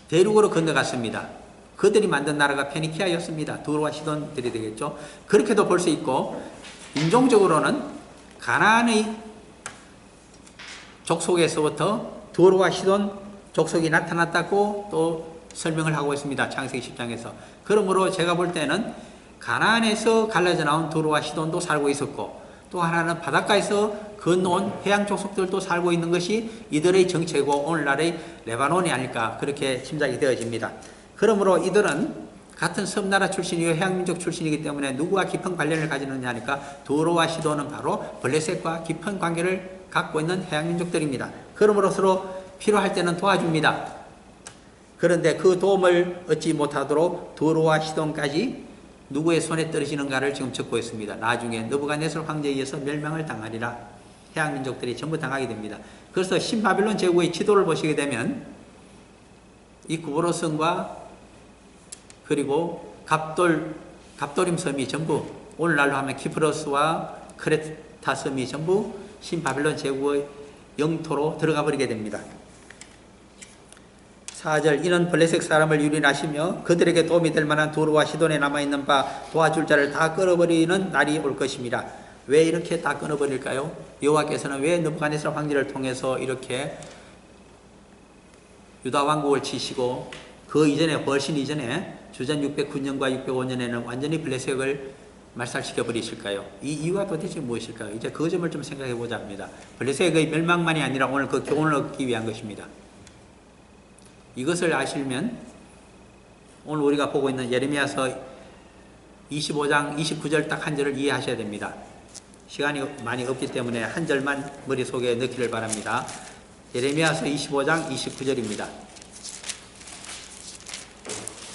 대륙으로 건너갔습니다. 그들이 만든 나라가 페니키아였습니다. 두로와 시돈들이 되겠죠. 그렇게도 볼 수 있고, 인종적으로는 가나안의 족속에서부터 두로와 시돈 족속이 나타났다고 또 설명을 하고 있습니다. 창세기 10장에서. 그러므로 제가 볼 때는 가나안에서 갈라져 나온 두로와 시돈도 살고 있었고, 또 하나는 바닷가에서 건너온 해양 족속들도 살고 있는 것이 이들의 정체고 오늘날의 레바논이 아닐까, 그렇게 짐작이 되어집니다. 그러므로 이들은 같은 섬나라 출신이요 해양민족 출신이기 때문에 누구와 깊은 관련을 가지느냐 하니까 두로와 시돈은 바로 블레셋과 깊은 관계를 갖고 있는 해양민족들입니다. 그러므로 서로 필요할 때는 도와줍니다. 그런데 그 도움을 얻지 못하도록 두로와 시돈까지 누구의 손에 떨어지는가를 지금 적고 있습니다. 나중에 느부갓네살 황제에 의해서 멸망을 당하리라. 해양민족들이 전부 당하게 됩니다. 그래서 신바빌론 제국의 지도를 보시게 되면 이 구브로 성과 그리고 갑돌임 섬이 전부 오늘날로 하면 키프로스와 크레타 섬이 전부 신바빌론 제국의 영토로 들어가 버리게 됩니다. 4절 이는 블레셋 사람을 유린하시며 그들에게 도움이 될 만한 두로와 시돈에 남아있는 바 도와줄 자를 다 끊어버리는 날이 올 것입니다. 왜 이렇게 다 끊어버릴까요? 여호와께서는 왜 느부갓네살 황제를 통해서 이렇게 유다 왕국을 치시고 그 이전에 훨씬 이전에 주전 609년과 605년에는 완전히 블레셋을 말살시켜 버리실까요? 이 이유가 도대체 무엇일까요? 이제 그 점을 좀 생각해 보자 합니다. 블레셋의 멸망만이 아니라 오늘 그 교훈을 얻기 위한 것입니다. 이것을 아시면 오늘 우리가 보고 있는 예레미야서 25장 29절 딱 한 절을 이해하셔야 됩니다. 시간이 많이 없기 때문에 한 절만 머릿속에 넣기를 바랍니다. 예레미야서 25장 29절입니다.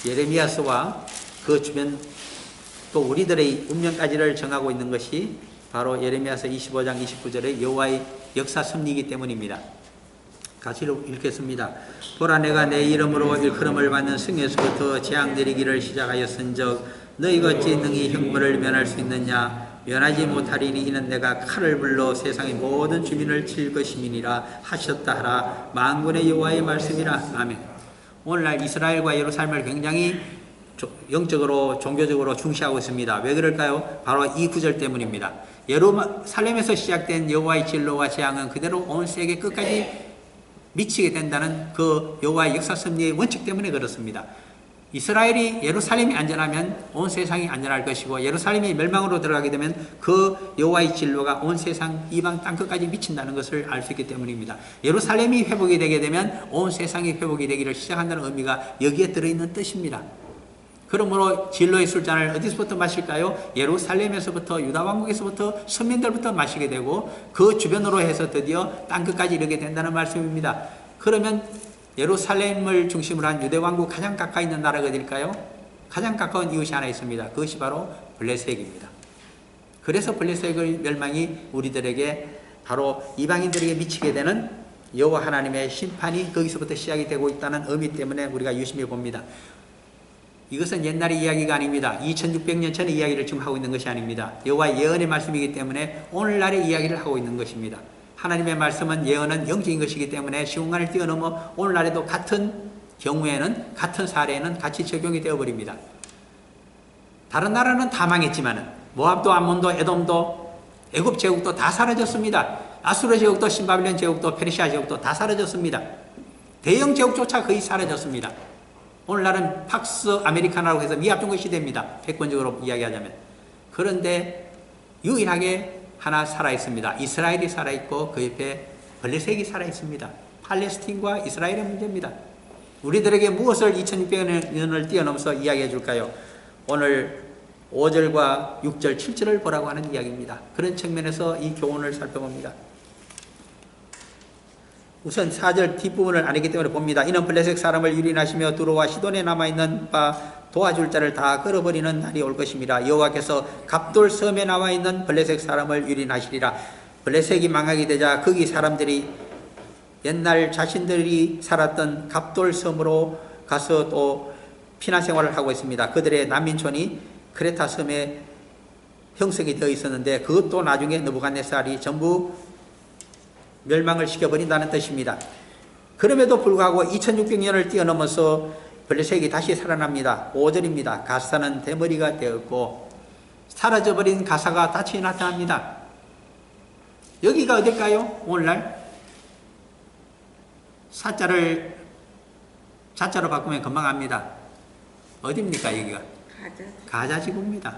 예레미야서와 그 주변 또 우리들의 운명까지를 정하고 있는 것이 바로 예레미야서 25장 29절의 여호와의 역사 섭리이기 때문입니다. 같이 읽겠습니다. 보라 내가 내 이름으로 일컬음을 받는 성에서부터 재앙 내리기를 시작하였은즉 너희가 어찌 능히 형벌을 면할 수 있느냐 면하지 못하리니 이는 내가 칼을 불러 세상의 모든 주민을 칠 것임이니라 하셨다 하라. 만군의 여호와의 말씀이라. 아멘. 오늘날 이스라엘과 예루살렘을 굉장히 영적으로 종교적으로 중시하고 있습니다. 왜 그럴까요? 바로 이 구절 때문입니다. 예루살렘에서 시작된 여호와의 진노와 재앙은 그대로 온 세계 끝까지 미치게 된다는 그 여호와의 역사 섭리의 원칙 때문에 그렇습니다. 이스라엘이 예루살렘이 안전하면 온 세상이 안전할 것이고 예루살렘이 멸망으로 들어가게 되면 그 여호와의 진노가 온 세상 이방 땅끝까지 미친다는 것을 알 수 있기 때문입니다. 예루살렘이 회복이 되게 되면 온 세상이 회복이 되기를 시작한다는 의미가 여기에 들어있는 뜻입니다. 그러므로 진로의 술잔을 어디서부터 마실까요? 예루살렘에서부터 유다왕국에서부터 선민들부터 마시게 되고 그 주변으로 해서 드디어 땅끝까지 이르게 된다는 말씀입니다. 그러면 예루살렘을 중심으로 한 유대왕국 가장 가까이 있는 나라가 어딜까요? 가장 가까운 이웃이 하나 있습니다. 그것이 바로 블레셋입니다. 그래서 블레셋의 멸망이 우리들에게 바로 이방인들에게 미치게 되는 여호와 하나님의 심판이 거기서부터 시작이 되고 있다는 의미 때문에 우리가 유심히 봅니다. 이것은 옛날의 이야기가 아닙니다. 2600년 전의 이야기를 지금 하고 있는 것이 아닙니다. 여호와의 예언의 말씀이기 때문에 오늘날의 이야기를 하고 있는 것입니다. 하나님의 말씀은 예언은 영적인 것이기 때문에 시공간을 뛰어넘어 오늘날에도 같은 경우에는 같은 사례에는 같이 적용이 되어버립니다. 다른 나라는 다 망했지만은 모압도 암몬도 에돔도 애굽 제국도 다 사라졌습니다. 아수르 제국도 신바빌론 제국도 페르시아 제국도 다 사라졌습니다. 대영 제국조차 거의 사라졌습니다. 오늘날은 팍스 아메리카노라고 해서 미합중국 시대입니다. 객관적으로 이야기하자면. 그런데 유일하게 하나 살아있습니다. 이스라엘이 살아있고 그 옆에 블레셋이 살아있습니다. 팔레스틴과 이스라엘의 문제입니다. 우리들에게 무엇을 2600년을 뛰어넘어서 이야기해 줄까요? 오늘 5절과 6절, 7절을 보라고 하는 이야기입니다. 그런 측면에서 이 교훈을 살펴봅니다. 우선 4절 뒷부분을 아니기 때문에 봅니다. 이는 블레셋 사람을 유린하시며 두로와 시돈에 남아있는 바 도와줄 자를 다 끌어버리는 날이 올 것입니다. 여호와께서 갑돌 섬에 나와 있는 블레셋 사람을 유린하시리라. 블레셋이 망하게 되자 거기 사람들이 옛날 자신들이 살았던 갑돌 섬으로 가서 또 피난 생활을 하고 있습니다. 그들의 난민촌이 크레타 섬에 형성이 되어 있었는데 그것도 나중에 느부갓네살이 전부 멸망을 시켜버린다는 뜻입니다. 그럼에도 불구하고 2600년을 뛰어넘어서 블레셋이 다시 살아납니다. 5절입니다. 가사는 대머리가 되었고 사라져버린 가사가 다시 나타납니다. 여기가 어딜까요? 오늘날 사자를 자자로 바꾸면 금방 압니다. 어디입니까 여기가? 가자지구입니다.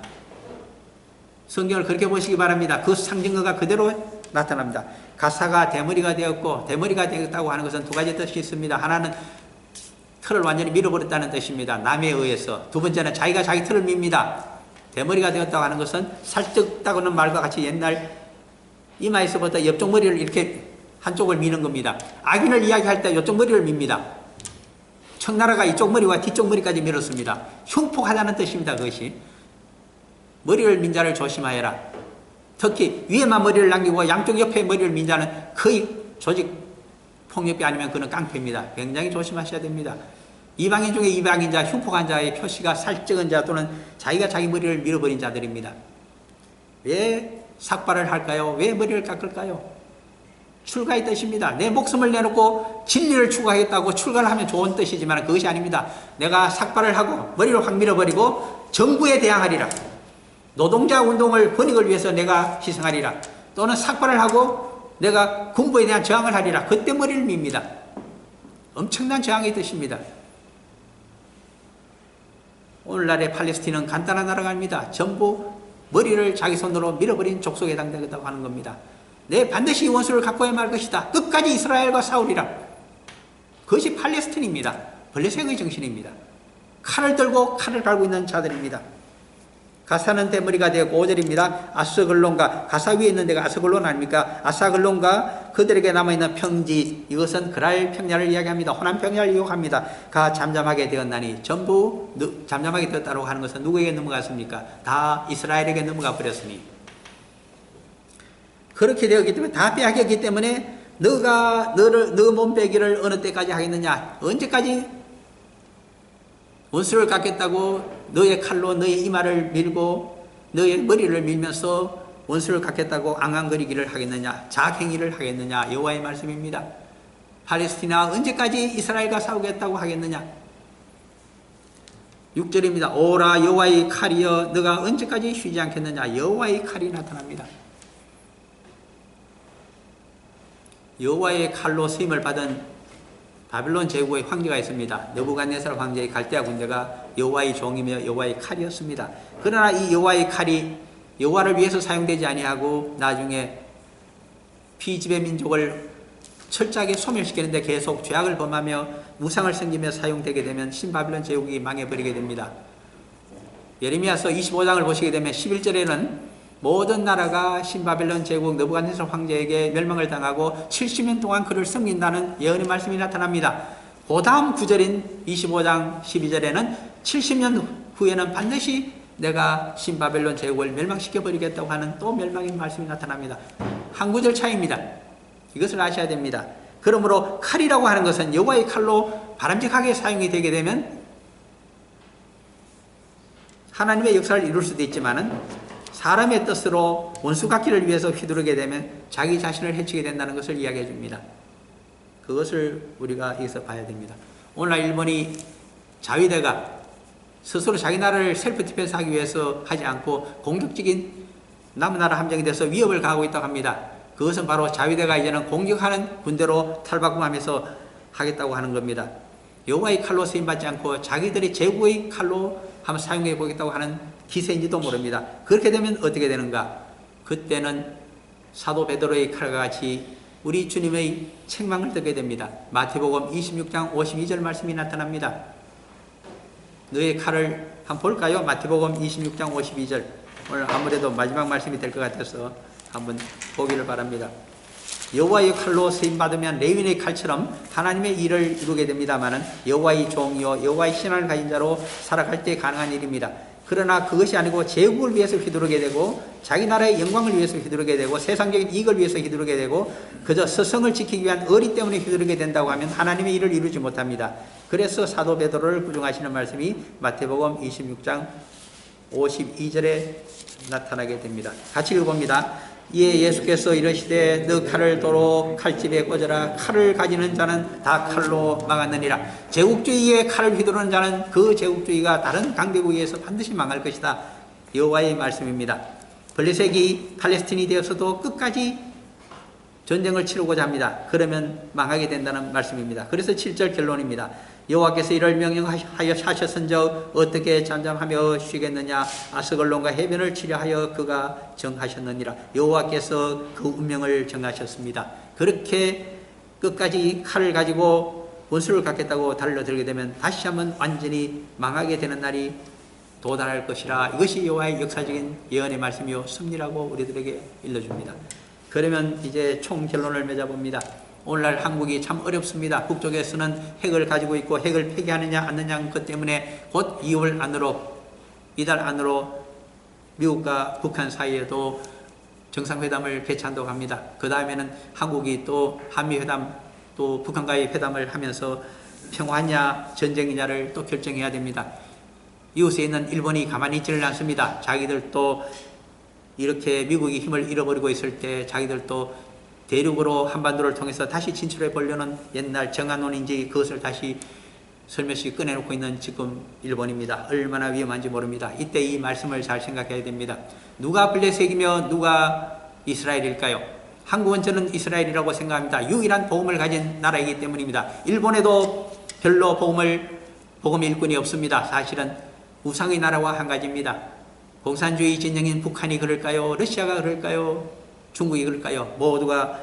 성경을 그렇게 보시기 바랍니다. 그 상징어가 그대로 나타납니다. 가사가 대머리가 되었고 대머리가 되었다고 하는 것은 두 가지 뜻이 있습니다. 하나는 틀을 완전히 밀어버렸다는 뜻입니다. 남에 의해서. 두 번째는 자기가 자기 틀을 밉니다. 대머리가 되었다고 하는 것은 살쪘다고는 말과 같이 옛날 이마에서부터 옆쪽 머리를 이렇게 한쪽을 미는 겁니다. 악인을 이야기할 때 이쪽 머리를 밉니다. 청나라가 이쪽 머리와 뒤쪽 머리까지 밀었습니다. 흉폭하다는 뜻입니다. 그것이. 머리를 민 자를 조심하여라. 특히 위에만 머리를 남기고 양쪽 옆에 머리를 민 자는 거의 조직 폭력이 아니면 그는 깡패입니다. 굉장히 조심하셔야 됩니다. 이방인 중에 이방인 자, 흉폭한 자의 표시가 살찌은 자 또는 자기가 자기 머리를 밀어버린 자들입니다. 왜 삭발을 할까요? 왜 머리를 깎을까요? 출가의 뜻입니다. 내 목숨을 내놓고 진리를 추구하겠다고 출가를 하면 좋은 뜻이지만 그것이 아닙니다. 내가 삭발을 하고 머리를 확 밀어버리고 정부에 대항하리라. 노동자 운동을 권익을 위해서 내가 희생하리라. 또는 삭발을 하고 내가 군부에 대한 저항을 하리라. 그때 머리를 밉니다. 엄청난 저항의 뜻입니다. 오늘날의 팔레스틴은 간단한 나라가 아닙니다. 전부 머리를 자기 손으로 밀어버린 족속에 해당되겠다고 하는 겁니다. 내 반드시 원수를 갖고야 말 것이다. 끝까지 이스라엘과 싸우리라. 그것이 팔레스틴입니다. 블레셋의 정신입니다. 칼을 들고 칼을 갈고 있는 자들입니다. 가사는 대머리가 되었고 5절입니다. 아스글론과 가사 위에 있는 데가 아스글론 아닙니까? 아사글론과 그들에게 남아있는 평지, 이것은 그랄 평야를 이야기합니다. 호남 평야를 이용합니다. 가 잠잠하게 되었나니 전부 잠잠하게 되었다고 하는 것은 누구에게 넘어갔습니까? 다 이스라엘에게 넘어가 버렸으니 그렇게 되었기 때문에 다 빼앗겼기 때문에 너가 너 몸빼기를 어느 때까지 하겠느냐? 언제까지 원수를 갚겠다고 너의 칼로 너의 이마를 밀고 너의 머리를 밀면서 원수를 갚겠다고 앙앙거리기를 하겠느냐? 자학행위를 하겠느냐? 여호와의 말씀입니다. 팔레스티나 언제까지 이스라엘과 싸우겠다고 하겠느냐? 6절입니다. 오라 여호와의 칼이여 너가 언제까지 쉬지 않겠느냐? 여호와의 칼이 나타납니다. 여호와의 칼로 쓰임을 받은 바빌론 제국의 황제가 있습니다. 느부갓네살 황제의 갈대아 군대가 여호와의 종이며 여호와의 칼이었습니다. 그러나 이 여호와의 칼이 여호와를 위해서 사용되지 아니하고 나중에 피지배 민족을 철저하게 소멸시키는데 계속 죄악을 범하며 우상을 섬기며 사용되게 되면 신바빌론 제국이 망해버리게 됩니다. 예레미야서 25장을 보시게 되면 11절에는 모든 나라가 신바벨론 제국 느부갓네살 황제에게 멸망을 당하고 70년 동안 그를 섬긴다는 예언의 말씀이 나타납니다. 그 다음 9절인 25장 12절에는 70년 후에는 반드시 내가 신바벨론 제국을 멸망시켜버리겠다고 하는 또 멸망의 말씀이 나타납니다. 한 구절 차이입니다. 이것을 아셔야 됩니다. 그러므로 칼이라고 하는 것은 여호와의 칼로 바람직하게 사용이 되게 되면 하나님의 역사를 이룰 수도 있지만은 사람의 뜻으로 원수 갚기를 위해서 휘두르게 되면 자기 자신을 해치게 된다는 것을 이야기해 줍니다. 그것을 우리가 여기서 봐야 됩니다. 오늘날 일본이 자위대가 스스로 자기 나라를 셀프 디펜스 하기 위해서 하지 않고 공격적인 남나라 함정이 돼서 위협을 가하고 있다고 합니다. 그것은 바로 자위대가 이제는 공격하는 군대로 탈바꿈하면서 하겠다고 하는 겁니다. 여호와의 칼로 쓰임받지 않고 자기들의 제국의 칼로 한번 사용해 보겠다고 하는 기세인지도 모릅니다. 그렇게 되면 어떻게 되는가? 그때는 사도 베드로의 칼과 같이 우리 주님의 책망을 듣게 됩니다. 마태복음 26장 52절 말씀이 나타납니다. 너의 칼을 한번 볼까요? 마태복음 26장 52절. 오늘 아무래도 마지막 말씀이 될 것 같아서 한번 보기를 바랍니다. 여호와의 칼로 쓰임받으면 레위인의 칼처럼 하나님의 일을 이루게 됩니다마는 여호와의 종이요 여호와의 신앙을 가진 자로 살아갈 때 가능한 일입니다. 그러나 그것이 아니고 제국을 위해서 휘두르게 되고 자기 나라의 영광을 위해서 휘두르게 되고 세상적인 이익을 위해서 휘두르게 되고 그저 스성을 지키기 위한 의리 때문에 휘두르게 된다고 하면 하나님의 일을 이루지 못합니다. 그래서 사도 베드로를 부정하시는 말씀이 마태복음 26장 52절에 나타나게 됩니다. 같이 읽어봅니다. 이에 예수께서 이르시되 너 칼을 도로 칼집에 꽂아라. 칼을 가지는 자는 다 칼로 망하느니라. 제국주의에 칼을 휘두르는 자는 그 제국주의가 다른 강대국에 의해서 반드시 망할 것이다. 여호와의 말씀입니다. 블레셋이 팔레스틴이 되어서도 끝까지 전쟁을 치르고자 합니다. 그러면 망하게 된다는 말씀입니다. 그래서 7절 결론입니다. 여호와께서 이를 명령하셨은즉 어떻게 잠잠하며 쉬겠느냐. 아스글론과 해변을 치려하여 그가 정하셨느니라. 여호와께서 그 운명을 정하셨습니다. 그렇게 끝까지 칼을 가지고 원수를 갖겠다고 달려들게 되면 다시 한번 완전히 망하게 되는 날이 도달할 것이라. 이것이 여호와의 역사적인 예언의 말씀이요 승리라고 우리들에게 일러줍니다. 그러면 이제 총 결론을 맺어봅니다. 오늘날 한국이 참 어렵습니다. 북쪽에서는 핵을 가지고 있고 핵을 폐기하느냐 않느냐 그 때문에 곧 2월 안으로 이달 안으로 미국과 북한 사이에도 정상회담을 개최한다고 합니다. 그 다음에는 한국이 또 한미회담 또 북한과의 회담을 하면서 평화냐 전쟁이냐를 또 결정해야 됩니다. 이웃에 있는 일본이 가만히 있지는 않습니다. 자기들도 이렇게 미국이 힘을 잃어버리고 있을 때 자기들도 대륙으로 한반도를 통해서 다시 진출해 보려는 옛날 정한론인지 그것을 다시 설며시 꺼내놓고 있는 지금 일본입니다. 얼마나 위험한지 모릅니다. 이때 이 말씀을 잘 생각해야 됩니다. 누가 블레셋이며 누가 이스라엘일까요? 한국은 저는 이스라엘이라고 생각합니다. 유일한 복음을 가진 나라이기 때문입니다. 일본에도 별로 복음 일꾼이 없습니다. 사실은 우상의 나라와 한 가지입니다. 공산주의 진영인 북한이 그럴까요? 러시아가 그럴까요? 중국이 그럴까요? 모두가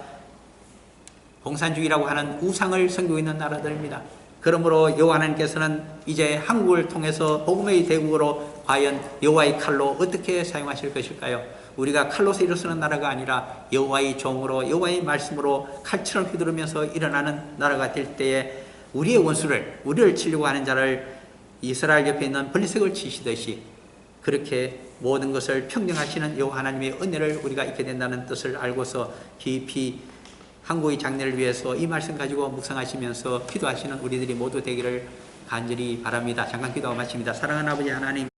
공산주의라고 하는 우상을 섬기고 있는 나라들입니다. 그러므로 여호와 하나님께서는 이제 한국을 통해서 복음의 대국으로 과연 여호와의 칼로 어떻게 사용하실 것일까요? 우리가 칼로서 일어서는 나라가 아니라 여호와의 종으로 여호와의 말씀으로 칼처럼 휘두르면서 일어나는 나라가 될 때에 우리의 원수를 우리를 치려고 하는 자를 이스라엘 옆에 있는 블레셋을 치시듯이 그렇게 모든 것을 평등하시는 여호와 하나님의 은혜를 우리가 잊게 된다는 뜻을 알고서 깊이 한국의 장래를 위해서 이 말씀 가지고 묵상하시면서 기도하시는 우리들이 모두 되기를 간절히 바랍니다. 잠깐 기도하고 마칩니다. 사랑하는 아버지 하나님,